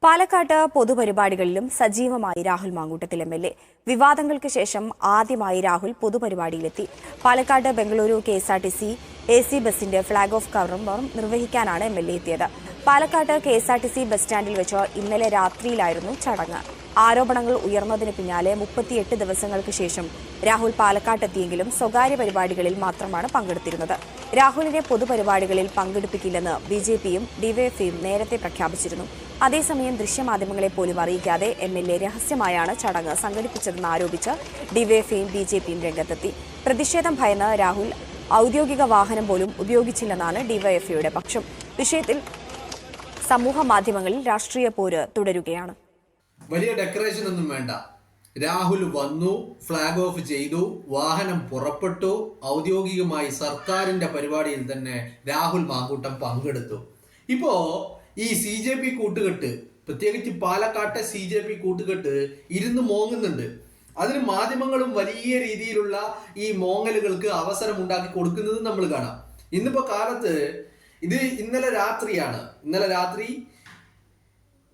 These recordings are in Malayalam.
പാലക്കാട്ട് പൊതുപരിപാടികളിലും സജീവമായി രാഹുൽ മാങ്കൂട്ടത്തിൽ എം.എൽ.എ. വിവാദങ്ങൾക്ക് ശേഷം ആദ്യമായി രാഹുൽ പൊതുപരിപാടിയിലെത്തി. പാലക്കാട് ബംഗളൂരു കെ.എസ്.ആർ.ടി.സി. എ.സി ബസിന്റെ ഫ്ളാഗ് ഓഫ് കർമ്മം നിർവഹിക്കാനാണ് എം.എൽ.എ. എത്തിയത്. പാലക്കാട് കെ.എസ്.ആർ.ടി.സി. ബസ് സ്റ്റാൻഡിൽ വെച്ച് ഇന്നലെ രാത്രിയിലായിരുന്നു ചടങ്ങ്. ആരോപണങ്ങൾ ഉയർന്നതിന് പിന്നാലെ 38 ദിവസങ്ങൾക്ക് ശേഷം രാഹുൽ പാലക്കാട്ടെത്തിയെങ്കിലും സ്വകാര്യ പരിപാടികളിൽ മാത്രമാണ് പങ്കെടുത്തിരുന്നത്. രാഹുലിനെ പൊതുപരിപാടികളിൽ പങ്കെടുപ്പിക്കില്ലെന്ന് ബിജെപിയും ഡിവൈഎഫ്ഐയും നേരത്തെ പ്രഖ്യാപിച്ചിരുന്നു. അതേസമയം ദൃശ്യമാധ്യമങ്ങളെ പോലും അറിയിക്കാതെ എം.എൽ.എ. രഹസ്യമായാണ് ചടങ്ങ് സംഘടിപ്പിച്ചതെന്ന് ആരോപിച്ച് ഡിവൈഎഫ്ഐയും ബിജെപിയും രംഗത്തെത്തി. പ്രതിഷേധം ഭയന്ന് രാഹുൽ ഔദ്യോഗിക വാഹനം പോലും ഉപയോഗിച്ചില്ലെന്നാണ് ഡിവൈഎഫ്ഐയുടെ പക്ഷം. വിഷയത്തിൽ സമൂഹ മാധ്യമങ്ങളിൽ രാഷ്ട്രീയ പോര് തുടരുകയാണ്. വലിയ ഡെക്കറേഷൻ ഒന്നും വേണ്ട. രാഹുൽ വന്നു, ഫ്ളാഗ് ഓഫ് ചെയ്തു, വാഹനം പുറപ്പെട്ടു. ഔദ്യോഗികമായി സർക്കാരിന്റെ പരിപാടിയിൽ തന്നെ രാഹുൽ മാങ്കൂട്ടം പങ്കെടുത്തു. ഇപ്പോ ഈ CJP കൂട്ടുകെട്ട്, പ്രത്യേകിച്ച് പാലക്കാട്ടെ CJP കൂട്ടുകെട്ട് ഇരുന്ന് മോങ്ങുന്നുണ്ട്. അതിന് മാധ്യമങ്ങളും വലിയ രീതിയിലുള്ള ഈ മോങ്ങലുകൾക്ക് അവസരം ഉണ്ടാക്കി കൊടുക്കുന്നത് നമ്മൾ കാണാം. ഇന്നിപ്പോ കാലത്ത് ഇത് ഇന്നലെ രാത്രിയാണ്. ഇന്നലെ രാത്രി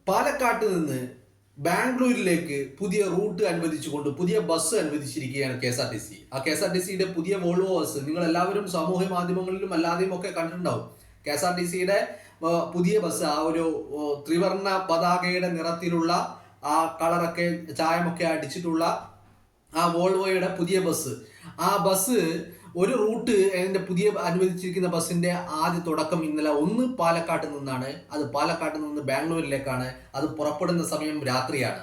പാലക്കാട്ട് നിന്ന് ബാംഗ്ലൂരിലേക്ക് പുതിയ റൂട്ട് അനുവദിച്ചുകൊണ്ട് പുതിയ ബസ് അനുവദിച്ചിരിക്കുകയാണ് KSRTC. ആ KSRTCയുടെ പുതിയ വോൾവോ ബസ് നിങ്ങൾ എല്ലാവരും സമൂഹ മാധ്യമങ്ങളിലും അല്ലാതെയും ഒക്കെ കണ്ടിട്ടുണ്ടാവും. KSRTCയുടെ പുതിയ ബസ്, ആ ഒരു ത്രിവർണ്ണ പതാകയുടെ നിറത്തിലുള്ള ആ കളറൊക്കെ ചായമൊക്കെ അടിച്ചിട്ടുള്ള ആ വോൾവോയുടെ പുതിയ ബസ്. ആ ബസ് ഒരു റൂട്ട് അതിന്റെ പുതിയ അനുവദിച്ചിരിക്കുന്ന ബസ്സിന്റെ ആദ്യ തുടക്കം ഇന്നലെ ഒന്ന് പാലക്കാട്ട് നിന്നാണ്. അത് പാലക്കാട്ട് നിന്ന് ബാംഗ്ലൂരിലേക്കാണ്. അത് പുറപ്പെടുന്ന സമയം രാത്രിയാണ്.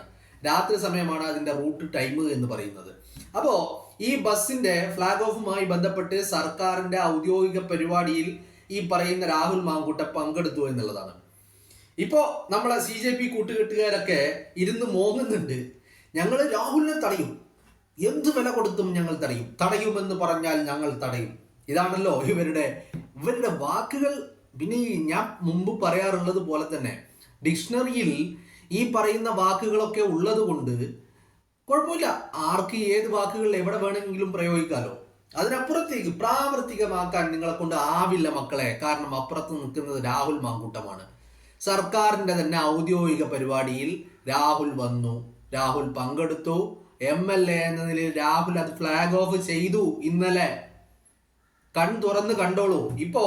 രാത്രി സമയമാണ് അതിന്റെ റൂട്ട് ടൈം എന്ന് പറയുന്നത്. അപ്പോ ഈ ബസ്സിന്റെ ഫ്ളാഗ് ഓഫുമായി ബന്ധപ്പെട്ട് സർക്കാരിന്റെ ഔദ്യോഗിക പരിപാടിയിൽ ഈ പറയുന്ന രാഹുൽ മാങ്കൂട്ടം പങ്കെടുത്തു എന്നുള്ളതാണ്. ഇപ്പോ നമ്മളെ CJP കൂട്ടുകെട്ടുകാരൊക്കെ ഇരുന്ന് മോങ്ങുന്നുണ്ട്. ഞങ്ങൾ രാഹുലിനെ തടയും, എന്ത് വില കൊടുത്തും ഞങ്ങൾ തടയുമെന്ന് പറഞ്ഞാൽ ഞങ്ങൾ തടയും. ഇതാണല്ലോ ഇവരുടെ വാക്കുകൾ. പിന്നെ ഞാൻ മുമ്പ് പറയാറുള്ളത് പോലെ തന്നെ ഡിക്ഷണറിയിൽ ഈ പറയുന്ന വാക്കുകളൊക്കെ ഉള്ളത് കൊണ്ട് കുഴപ്പമില്ല, ആർക്ക് ഏത് വാക്കുകൾ എവിടെ വേണമെങ്കിലും പ്രയോഗിക്കാലോ. അതിനപ്പുറത്തേക്ക് പ്രാവർത്തികമാക്കാൻ നിങ്ങളെ കൊണ്ട് ആവില്ല മക്കളെ. കാരണം അപ്പുറത്ത് നിൽക്കുന്നത് രാഹുൽ മാങ്കൂട്ടമാണ്. സർക്കാരിന്റെ തന്നെ ഔദ്യോഗിക പരിപാടിയിൽ രാഹുൽ വന്നു, രാഹുൽ പങ്കെടുത്തു. MLA എന്ന നിലയിൽ രാഹുൽ അത് ഫ്ളാഗ് ഓഫ് ചെയ്തു. ഇന്നലെ തുറന്ന് കണ്ടോളൂ. ഇപ്പോ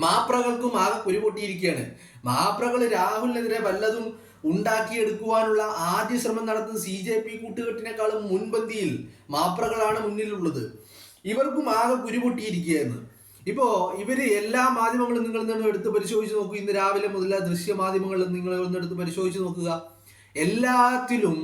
മാപ്രകൾക്കും ആകെ കുരുപൊട്ടിയിരിക്കുകയാണ്. മാപ്രകൾ രാഹുലിനെതിരെ വല്ലതും ഉണ്ടാക്കിയെടുക്കുവാനുള്ള ആദ്യ ശ്രമം നടത്തുന്ന CJP കൂട്ടുകെട്ടിനേക്കാളും മുൻപന്തിയിൽ മാപ്രകളാണ് മുന്നിലുള്ളത്. ഇവർക്കും ആകെ കുരുപൊട്ടിയിരിക്കുകയാണ്. ഇപ്പോ ഇവര് എല്ലാ മാധ്യമങ്ങളും നിങ്ങൾ എടുത്ത് പരിശോധിച്ച് നോക്കൂ. ഇന്ന് രാവിലെ മുതൽ ദൃശ്യ മാധ്യമങ്ങളിൽ നിങ്ങൾ എടുത്ത് പരിശോധിച്ച് നോക്കുക. എല്ലാത്തിലും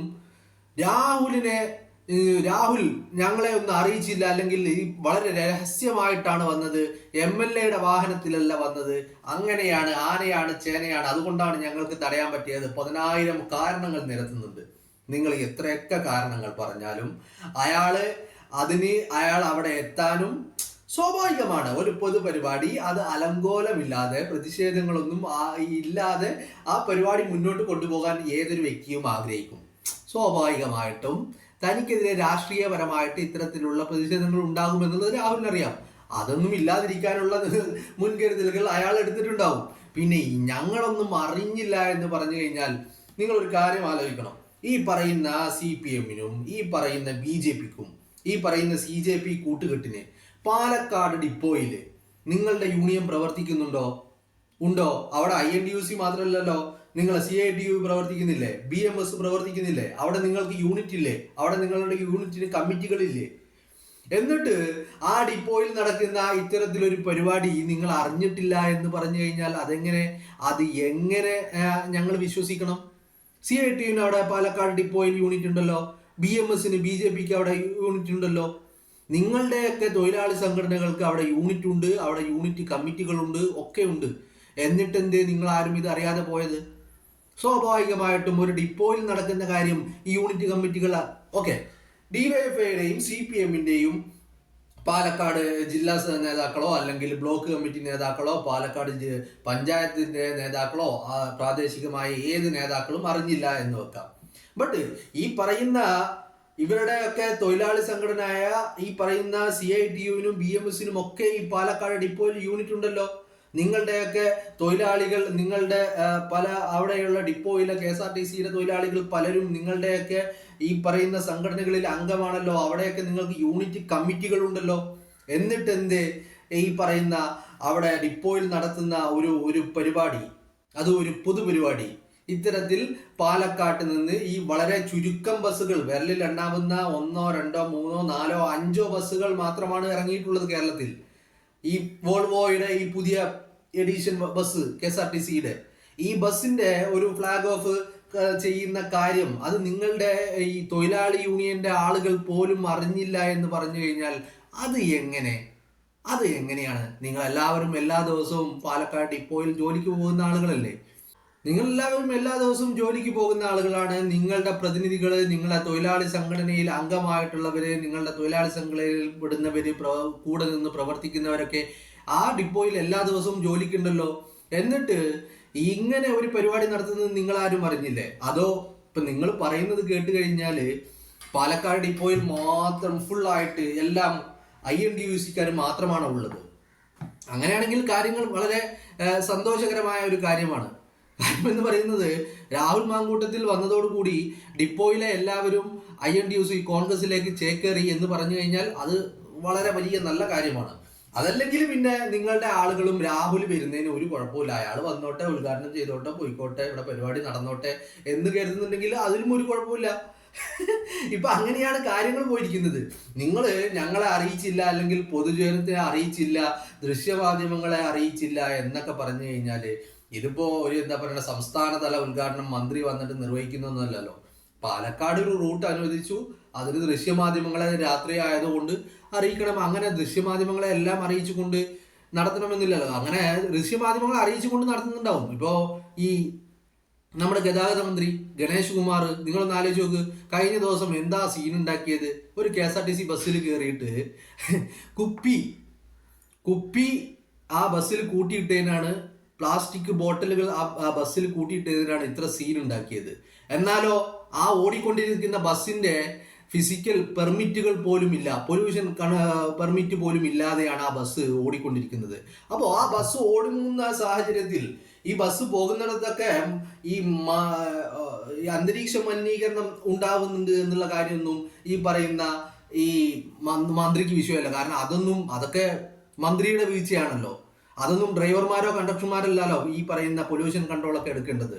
രാഹുൽ ഞങ്ങളെ ഒന്നും അറിയിച്ചില്ല, അല്ലെങ്കിൽ വളരെ രഹസ്യമായിട്ടാണ് വന്നത്, MLA-യുടെ വാഹനത്തിലല്ല വന്നത്, അങ്ങനെയാണ്, ആനയാണ്, ചേനയാണ്, അതുകൊണ്ടാണ് ഞങ്ങൾക്ക് തടയാൻ പറ്റിയത്. 10,000 കാരണങ്ങൾ നിരത്തുന്നുണ്ട്. നിങ്ങൾ എത്രയൊക്കെ കാരണങ്ങൾ പറഞ്ഞാലും അയാൾ അവിടെ എത്താനും സ്വാഭാവികമാണ്. ഒരു പൊതുപരിപാടി, അത് അലങ്കോലമില്ലാതെ പ്രതിഷേധങ്ങളൊന്നും ഇല്ലാതെ ആ പരിപാടി മുന്നോട്ട് കൊണ്ടുപോകാൻ ഏതൊരു വ്യക്തിയും ആഗ്രഹിക്കും. സ്വാഭാവികമായിട്ടും തനിക്കെതിരെ രാഷ്ട്രീയപരമായിട്ട് ഇത്തരത്തിലുള്ള പ്രതിഷേധങ്ങൾ ഉണ്ടാകുമെന്നുള്ളത് രാഹുലിനറിയാം. അതൊന്നും ഇല്ലാതിരിക്കാനുള്ള മുൻകരുതലുകൾ അയാൾ എടുത്തിട്ടുണ്ടാവും. പിന്നെ ഞങ്ങളൊന്നും അറിഞ്ഞില്ല എന്ന് പറഞ്ഞു കഴിഞ്ഞാൽ നിങ്ങളൊരു കാര്യം ആലോചിക്കണം. ഈ പറയുന്ന CPM-നും ഈ പറയുന്ന BJP-ക്കും ഈ പറയുന്ന CJP കൂട്ടുകെട്ടിന് പാലക്കാട് ഡിപ്പോയില് നിങ്ങളുടെ യൂണിയൻ പ്രവർത്തിക്കുന്നുണ്ടോ? ഉണ്ടോ? അവിടെ INTUC മാത്രമല്ലല്ലോ, നിങ്ങളെ CITU പ്രവർത്തിക്കുന്നില്ലേ? BMS പ്രവർത്തിക്കുന്നില്ലേ? അവിടെ നിങ്ങൾക്ക് യൂണിറ്റ് ഇല്ലേ? അവിടെ നിങ്ങളുടെ യൂണിറ്റിന് കമ്മിറ്റികളില്ലേ? എന്നിട്ട് ആ ഡിപ്പോയിൽ നടക്കുന്ന ഇത്തരത്തിലൊരു പരിപാടി നിങ്ങൾ അറിഞ്ഞിട്ടില്ല എന്ന് പറഞ്ഞു കഴിഞ്ഞാൽ അത് എങ്ങനെ ഞങ്ങൾ വിശ്വസിക്കണം? CITU-ന് അവിടെ പാലക്കാട് ഡിപ്പോയിൽ യൂണിറ്റ് ഉണ്ടല്ലോ. BMS-ന് BJP-ക്ക് അവിടെ യൂണിറ്റ് ഉണ്ടല്ലോ. നിങ്ങളുടെയൊക്കെ തൊഴിലാളി സംഘടനകൾക്ക് അവിടെ യൂണിറ്റ് ഉണ്ട്, അവിടെ യൂണിറ്റ് കമ്മിറ്റികളുണ്ട്, ഒക്കെ ഉണ്ട്. എന്നിട്ട് എന്തേ നിങ്ങൾ ആരും ഇത് അറിയാതെ പോയത്? സ്വാഭാവികമായിട്ടും ഒരു ഡിപ്പോയിൽ നടക്കുന്ന കാര്യം ഈ യൂണിറ്റ് കമ്മിറ്റികൾ DYFI-യുടെയും CPM-ന്റെയും പാലക്കാട് ജില്ലാ നേതാക്കളോ അല്ലെങ്കിൽ ബ്ലോക്ക് കമ്മിറ്റി നേതാക്കളോ പാലക്കാട് പഞ്ചായത്തിന്റെ നേതാക്കളോ പ്രാദേശികമായ ഏത് നേതാക്കളും അറിഞ്ഞില്ല എന്ന് വെക്കാം. ബട്ട് ഈ പറയുന്ന ഇവരുടെയൊക്കെ തൊഴിലാളി സംഘടനയായ ഈ പറയുന്ന CITU-നും BMS-നും ഒക്കെ ഈ പാലക്കാട് ഡിപ്പോയിൽ യൂണിറ്റ് ഉണ്ടല്ലോ. നിങ്ങളുടെയൊക്കെ തൊഴിലാളികൾ, നിങ്ങളുടെ പല അവിടെയുള്ള ഡിപ്പോയിലെ KSRTCയുടെ തൊഴിലാളികൾ പലരും നിങ്ങളുടെയൊക്കെ ഈ പറയുന്ന സംഘടനകളിൽ അംഗമാണല്ലോ. അവിടെയൊക്കെ നിങ്ങൾക്ക് യൂണിറ്റ് കമ്മിറ്റികൾ ഉണ്ടല്ലോ. എന്നിട്ട് എന്തേ ഈ പറയുന്ന അവിടെ ഡിപ്പോയിൽ നടത്തുന്ന ഒരു പരിപാടി, അത് ഒരു പൊതുപരിപാടി, ഇത്തരത്തിൽ പാലക്കാട്ട് നിന്ന് ഈ വളരെ ചുരുക്കം ബസ്സുകൾ, വിരലിൽ എണ്ണാവുന്ന 1, 2, 3, 4, 5 ബസ്സുകൾ മാത്രമാണ് ഇറങ്ങിയിട്ടുള്ളത് കേരളത്തിൽ. ഈ വോൾവോയുടെ ഈ പുതിയ എഡിഷൻ ബസ് KSRTCയുടെ ഈ ബസ്സിന്റെ ഒരു ഫ്ലാഗ് ഓഫ് ചെയ്യുന്ന കാര്യം അത് നിങ്ങളുടെ ഈ തൊഴിലാളി യൂണിയന്റെ ആളുകൾ പോലും അറിഞ്ഞില്ല എന്ന് പറഞ്ഞു കഴിഞ്ഞാൽ അത് എങ്ങനെയാണ്? നിങ്ങൾ എല്ലാവരും എല്ലാ ദിവസവും പാലക്കാട് ഡിപ്പോയിൽ ജോലിക്ക് പോകുന്ന ആളുകളല്ലേ? നിങ്ങൾ എല്ലാവരും എല്ലാ ദിവസവും ജോലിക്ക് പോകുന്ന ആളുകളാണ്. നിങ്ങളുടെ പ്രതിനിധികൾ, നിങ്ങളുടെ തൊഴിലാളി സംഘടനയിൽ അംഗമായിട്ടുള്ളവര്, നിങ്ങളുടെ തൊഴിലാളി സംഘടനയിൽ പെടുന്നവര്, കൂടെ നിന്ന് പ്രവർത്തിക്കുന്നവരൊക്കെ ആ ഡിപ്പോയിൽ എല്ലാ ദിവസവും ജോലിക്കുണ്ടല്ലോ. എന്നിട്ട് ഇങ്ങനെ ഒരു പരിപാടി നടത്തുന്നത് നിങ്ങൾ ആരും അറിഞ്ഞില്ലേ? അതോ ഇപ്പൊ നിങ്ങൾ പറയുന്നത് കേട്ട് കഴിഞ്ഞാല് പാലക്കാട് ഡിപ്പോയിൽ മാത്രം ഫുള്ളായിട്ട് എല്ലാം INTUC-ക്കാർ മാത്രമാണ് ഉള്ളത്. അങ്ങനെയാണെങ്കിൽ കാര്യങ്ങൾ വളരെ സന്തോഷകരമായ ഒരു കാര്യമാണ്. എന്ന് പറയുന്നത് രാഹുൽ മാങ്കൂട്ടത്തിൽ വന്നതോടുകൂടി ഡിപ്പോയിലെ എല്ലാവരും INTUC കോൺഗ്രസിലേക്ക് ചേക്കേറി എന്ന് പറഞ്ഞു കഴിഞ്ഞാൽ അത് വളരെ വലിയ നല്ല കാര്യമാണ്. അതല്ലെങ്കിൽ പിന്നെ നിങ്ങളുടെ ആളുകളും രാഹുൽ വരുന്നതിന് ഒരു കുഴപ്പമില്ല, അയാൾ വന്നോട്ടെ, ഉദ്ഘാടനം ചെയ്തോട്ടെ, പോയിക്കോട്ടെ, ഇവിടെ പരിപാടി നടന്നോട്ടെ എന്ന് കരുതുന്നുണ്ടെങ്കിൽ അതിലും ഒരു കുഴപ്പമില്ല. ഇപ്പൊ അങ്ങനെയാണ് കാര്യങ്ങൾ പോയിരിക്കുന്നത്. നിങ്ങൾ ഞങ്ങളെ അറിയിച്ചില്ല, അല്ലെങ്കിൽ പൊതുജനത്തെ അറിയിച്ചില്ല, ദൃശ്യമാധ്യമങ്ങളെ അറിയിച്ചില്ല എന്നൊക്കെ പറഞ്ഞു കഴിഞ്ഞാല് ഇതിപ്പോ ഒരു എന്താ പറയുക, സംസ്ഥാനതല ഉദ്ഘാടനം മന്ത്രി വന്നിട്ട് നിർവഹിക്കുന്നൊന്നുമല്ലല്ലോ. പാലക്കാട് ഒരു റൂട്ട് അനുവദിച്ചു, അതിന് ദൃശ്യമാധ്യമങ്ങളെ രാത്രി ആയതുകൊണ്ട് അറിയിക്കണം. അങ്ങനെ ദൃശ്യമാധ്യമങ്ങളെ എല്ലാം അറിയിച്ചുകൊണ്ട് നടത്തണമെന്നില്ലല്ലോ. അങ്ങനെ ദൃശ്യമാധ്യമങ്ങളെ അറിയിച്ചുകൊണ്ട് നടത്തുന്നുണ്ടാവും. ഇപ്പോ ഈ നമ്മുടെ ഗതാഗത മന്ത്രി ഗണേഷ് കുമാർ, നിങ്ങളൊന്ന് ആലോചിച്ച് നോക്ക്, കഴിഞ്ഞ ദിവസം എന്താ സീൻ ഉണ്ടാക്കിയത്? ഒരു KSRTC ബസ്സിൽ കയറിയിട്ട് കുപ്പി ആ ബസ്സിൽ കൂട്ടിയിട്ടതിനാണ്, പ്ലാസ്റ്റിക് ബോട്ടിലുകൾ ആ ബസ്സിൽ കൂട്ടിയിട്ടതിനാണ് ഇത്ര സീൻ ഉണ്ടാക്കിയത്. എന്നാലോ ആ ഓടിക്കൊണ്ടിരിക്കുന്ന ബസ്സിന്റെ ഫിസിക്കൽ പെർമിറ്റുകൾ പോലും ഇല്ല, പൊല്യൂഷൻ പെർമിറ്റ് പോലും ഇല്ലാതെയാണ് ആ ബസ് ഓടിക്കൊണ്ടിരിക്കുന്നത്. അപ്പോൾ ആ ബസ് ഓടുന്ന സാഹചര്യത്തിൽ ഈ ബസ് പോകുന്നിടത്തൊക്കെ ഈ അന്തരീക്ഷ മലിനീകരണം ഉണ്ടാവുന്നുണ്ട് എന്നുള്ള കാര്യമൊന്നും ഈ പറയുന്ന ഈ മന്ത്രിക്ക് വിഷയമല്ല. കാരണം അതൊക്കെ മന്ത്രിയുടെ വീഴ്ചയാണല്ലോ. അതൊന്നും ഡ്രൈവർമാരോ കണ്ടക്ടർമാരല്ലല്ലോ ഈ പറയുന്ന പൊല്യൂഷൻ കൺട്രോളൊക്കെ എടുക്കേണ്ടത്.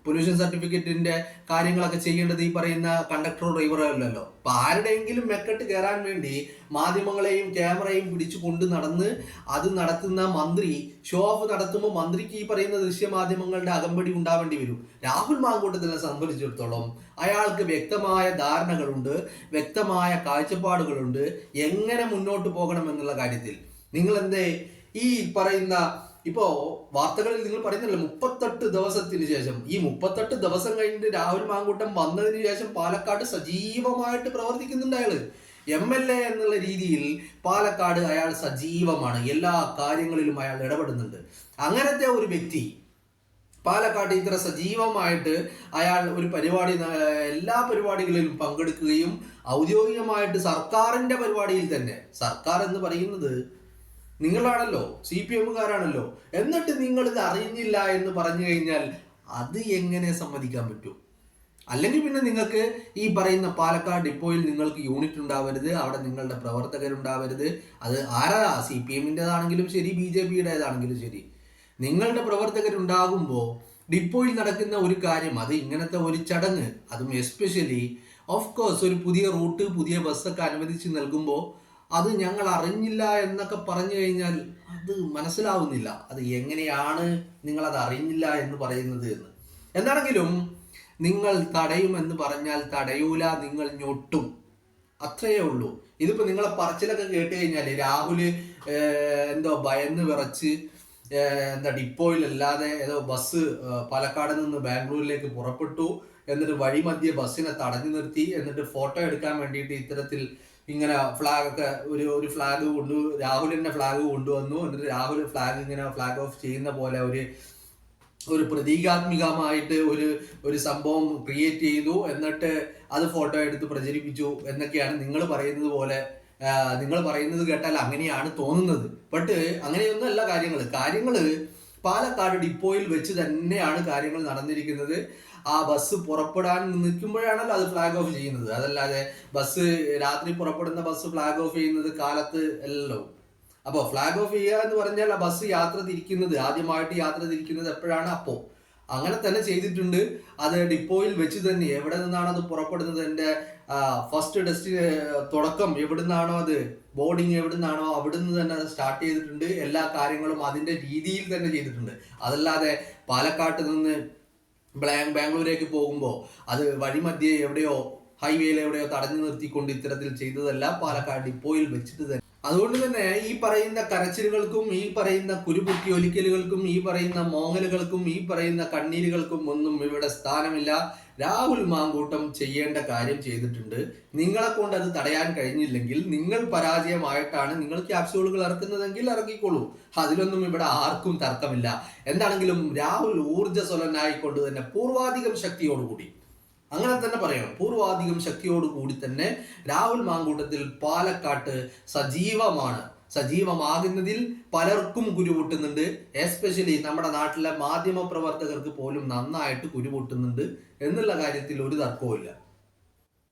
പൊല്യൂഷൻ സർട്ടിഫിക്കറ്റിന്റെ കാര്യങ്ങളൊക്കെ ചെയ്യേണ്ടത് ഈ പറയുന്ന കണ്ടക്ടറോ ഡ്രൈവറോ അല്ലല്ലോ. അപ്പൊ ആരുടെയെങ്കിലും മെക്കെട്ട് കയറാൻ വേണ്ടി മാധ്യമങ്ങളെയും ക്യാമറയും പിടിച്ചു കൊണ്ട് നടന്ന് അത് നടത്തുന്ന മന്ത്രി ഷോ ഓഫ് നടത്തുമ്പോൾ മന്ത്രിക്ക് ഈ പറയുന്ന ദൃശ്യമാധ്യമങ്ങളുടെ അകമ്പടി ഉണ്ടാവേണ്ടി വരും. രാഹുൽ മാങ്കൂട്ടത്തിനെ സംബന്ധിച്ചിടത്തോളം അയാൾക്ക് വ്യക്തമായ ധാരണകളുണ്ട്, വ്യക്തമായ കാഴ്ചപ്പാടുകളുണ്ട് എങ്ങനെ മുന്നോട്ട് പോകണം എന്നുള്ള കാര്യത്തിൽ. നിങ്ങൾ എന്തേ ഈ പറയുന്ന ഇപ്പോ വാർത്തകളിൽ നിങ്ങൾ പറയുന്നില്ല 38 ദിവസത്തിന് ശേഷം, ഈ 38 ദിവസം കഴിഞ്ഞിട്ട് രാഹുൽ മാങ്കൂട്ടം വന്നതിന് ശേഷം പാലക്കാട് സജീവമായിട്ട് പ്രവർത്തിക്കുന്നുണ്ട്. അയാള് MLA എന്നുള്ള രീതിയിൽ പാലക്കാട് അയാൾ സജീവമാണ്, എല്ലാ കാര്യങ്ങളിലും അയാൾ ഇടപെടുന്നുണ്ട്. അങ്ങനത്തെ ഒരു വ്യക്തി പാലക്കാട് ഇത്ര സജീവമായിട്ട് അയാൾ ഒരു പരിപാടി, എല്ലാ പരിപാടികളിലും പങ്കെടുക്കുകയും ഔദ്യോഗികമായിട്ട് സർക്കാരിന്റെ പരിപാടിയിൽ തന്നെ, സർക്കാർ എന്ന് പറയുന്നത് നിങ്ങളാണല്ലോ, CPM-കാരാണല്ലോ, എന്നിട്ട് നിങ്ങൾ ഇത് അറിഞ്ഞില്ല എന്ന് പറഞ്ഞു കഴിഞ്ഞാൽ അത് എങ്ങനെ സമ്മതിക്കാൻ പറ്റും? അല്ലെങ്കിൽ പിന്നെ നിങ്ങൾക്ക് ഈ പറയുന്ന പാലക്കാട് ഡിപ്പോയിൽ നിങ്ങൾക്ക് യൂണിറ്റ് ഉണ്ടാവരുത്, അവിടെ നിങ്ങളുടെ പ്രവർത്തകരുണ്ടാവരുത്. അത് ആരാ, CPM-ൻ്റെതാണെങ്കിലും ശരി, BJP-യുടേതാണെങ്കിലും ശരി, നിങ്ങളുടെ പ്രവർത്തകരുണ്ടാകുമ്പോൾ ഡിപ്പോയിൽ നടക്കുന്ന ഒരു കാര്യം, അത് ഇങ്ങനത്തെ ഒരു ചടങ്ങ്, അതും എസ്പെഷ്യലി ഓഫ് കോഴ്സ് ഒരു പുതിയ റൂട്ട്, പുതിയ ബസ്സൊക്കെ അനുവദിച്ച് നൽകുമ്പോൾ അത് ഞങ്ങൾ അറിഞ്ഞില്ല എന്നൊക്കെ പറഞ്ഞു കഴിഞ്ഞാൽ അത് മനസ്സിലാവുന്നില്ല. അത് എങ്ങനെയാണ് നിങ്ങളത് അറിഞ്ഞില്ല എന്ന് പറയുന്നത് എന്ന്. എന്താണെങ്കിലും നിങ്ങൾ തടയുമെന്ന് പറഞ്ഞാൽ തടയൂല, നിങ്ങൾ ഞൊട്ടും, അത്രയേ ഉള്ളൂ. ഇതിപ്പോ നിങ്ങളെ പറച്ചിലൊക്കെ കേട്ട് കഴിഞ്ഞാൽ രാഹുല് എന്തോ ഭയന്ന് വിറച്ച് ഡിപ്പോയിലല്ലാതെ ഏതോ ബസ് പാലക്കാട് നിന്ന് ബാംഗ്ലൂരിലേക്ക് പുറപ്പെട്ടു, എന്നിട്ട് വഴിമധ്യേ ബസ്സിനെ തടഞ്ഞു നിർത്തി, എന്നിട്ട് ഫോട്ടോ എടുക്കാൻ വേണ്ടിയിട്ട് ഇത്തരത്തിൽ ഇങ്ങനെ ഫ്ലാഗ് ഒക്കെ ഒരു ഫ്ലാഗ് രാഹുലിന്റെ ഫ്ലാഗ് കൊണ്ടുവന്നു. എന്നിട്ട് രാഹുൽ ഫ്ലാഗ് ഇങ്ങനെ ഫ്ലാഗ് ഓഫ് ചെയ്യുന്ന പോലെ ഒരു പ്രതീകാത്മികമായിട്ട് ഒരു സംഭവം ക്രിയേറ്റ് ചെയ്തു. എന്നിട്ട് അത് ഫോട്ടോ എടുത്ത് പ്രചരിപ്പിച്ചു എന്നൊക്കെയാണ് നിങ്ങൾ പറയുന്നത് പോലെ നിങ്ങൾ പറയുന്നത് കേട്ടാൽ അങ്ങനെയാണ് തോന്നുന്നത്. ബട്ട് അങ്ങനെയൊന്നുമല്ല കാര്യങ്ങൾ പാലക്കാട് ഡിപ്പോയിൽ വെച്ച് തന്നെയാണ് കാര്യങ്ങൾ നടന്നിരിക്കുന്നത്. ആ ബസ് പുറപ്പെടാൻ നിൽക്കുമ്പോഴാണല്ലോ അത് ഫ്ലാഗ് ഓഫ് ചെയ്യുന്നത്. അതല്ലാതെ ബസ് രാത്രി പുറപ്പെടുന്ന ബസ് ഫ്ലാഗ് ഓഫ് ചെയ്യുന്നത് കാലത്ത് അല്ലല്ലോ. അപ്പോൾ ഫ്ലാഗ് ഓഫ് ചെയ്യുക എന്ന് പറഞ്ഞാൽ ആ ബസ് ആദ്യമായിട്ട് യാത്ര തിരിക്കുന്നത് എപ്പോഴാണ്? അപ്പോൾ അങ്ങനെ തന്നെ ചെയ്തിട്ടുണ്ട്. അത് ഡിപ്പോയിൽ വെച്ച് തന്നെ എവിടെ നിന്നാണ് അത് പുറപ്പെടുന്നത്, എൻ്റെ ഫസ്റ്റ് തുടക്കം എവിടെ നിന്നാണോ, അത് ബോർഡിങ് എവിടെ നിന്നാണോ അവിടെ നിന്ന് തന്നെ സ്റ്റാർട്ട് ചെയ്തിട്ടുണ്ട്. എല്ലാ കാര്യങ്ങളും അതിൻ്റെ രീതിയിൽ തന്നെ ചെയ്തിട്ടുണ്ട്. അതല്ലാതെ പാലക്കാട്ട് നിന്ന് ബാംഗ്ലൂരേക്ക് പോകുമ്പോൾ അത് വഴിമധ്യേ എവിടെയോ ഹൈവേയിൽ എവിടെയോ തടഞ്ഞു നിർത്തിക്കൊണ്ട് ഇത്തരത്തിൽ ചെയ്തതല്ല, പാലക്കാട് ഡിപ്പോയിൽ വെച്ചിട്ട് തന്നെ. അതുകൊണ്ട് തന്നെ ഈ പറയുന്ന കരച്ചിലുകൾക്കും, ഈ പറയുന്ന കുരുപൊട്ടി ഒലിക്കലുകൾക്കും, ഈ പറയുന്ന മോങ്ങലുകൾക്കും, ഈ പറയുന്ന കണ്ണീരുകൾക്കും ഒന്നും ഇവിടെ സ്ഥാനമില്ല. രാഹുൽ മാങ്കൂട്ടം ചെയ്യേണ്ട കാര്യം ചെയ്തിട്ടുണ്ട്. നിങ്ങളെ കൊണ്ട് അത് തടയാൻ കഴിഞ്ഞില്ലെങ്കിൽ, നിങ്ങൾ പരാജയമായിട്ടാണ് നിങ്ങൾ ക്യാപ്സ്യൂളുകൾ ഇറക്കുന്നതെങ്കിൽ ഇറക്കിക്കോളൂ. അതിലൊന്നും ഇവിടെ ആർക്കും തർക്കമില്ല. എന്താണെങ്കിലും രാഹുൽ ഊർജ്ജസ്വലനായിക്കൊണ്ട് തന്നെ പൂർവാധികം ശക്തിയോടുകൂടി, അങ്ങനെ തന്നെ പറയണം, പൂർവാധികം ശക്തിയോടുകൂടി തന്നെ രാഹുൽ മാങ്കൂട്ടത്തിൽ പാലക്കാട്ട് സജീവമാകുന്നതിൽ പലർക്കും കുരുപൊട്ടുന്നുണ്ട്. എസ്പെഷ്യലി നമ്മുടെ നാട്ടിലെ മാധ്യമ പ്രവർത്തകർക്ക് പോലും നന്നായിട്ട് കുരുപൊട്ടുന്നുണ്ട് എന്നുള്ള കാര്യത്തിൽ ഒരു തർക്കവും ഇല്ല.